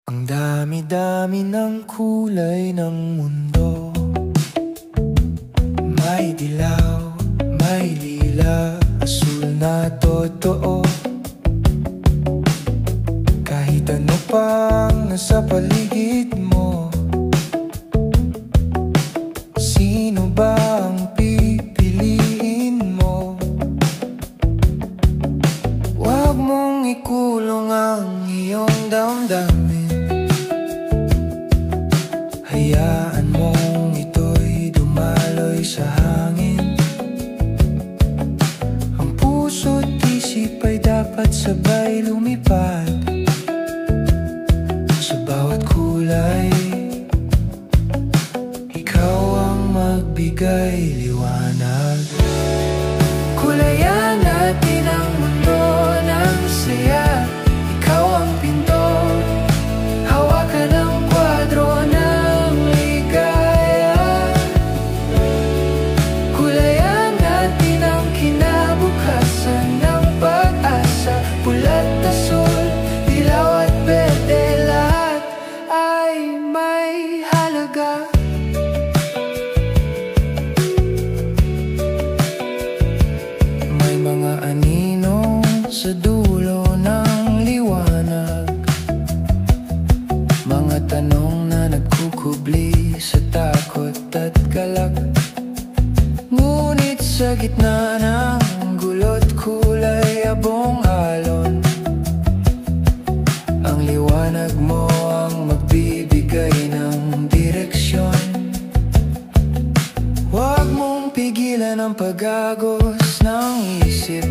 Ang dami-dami ng kulay ng mundo. May dilaw, may lila, asul na totoo. Kahit ano pang nasa paligid mo, sino ba ang pipiliin mo? Huwag mong ikulong ang iyong damdamin. Hayaan mong ito'y dumaloy sa hangin. Ang puso't isip ay dapat sabay lumipad. Sa bawat kulay, ikaw ang magbigay liwanag. Kulayan natin ang mundo ng saya. Ikaw ang pinto, hawakan ang kwadro ng ligaya. Kulayan natin ang kinabukasan ng pag-asa. Pula't asul, dilaw at berde, lahat ay may halaga. May mga anino sa dulo ng liwanag, mga tanong na nagkukubli sa takot at galak. Ngunit sa gitna ng gulo't kulay, abong alon, ang liwanag mo ang magbibigay ng direksyon. Huwag mong pigilan ang pag-agos ng isip.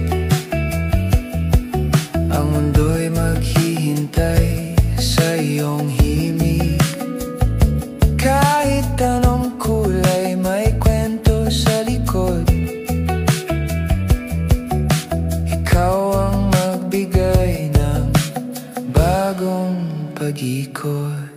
Ang mundo'y maghihintay sa iyong himig. Kahit anong kulay, may kwento sa likod. Ikaw ang magbigay ng bagong pag-ikot.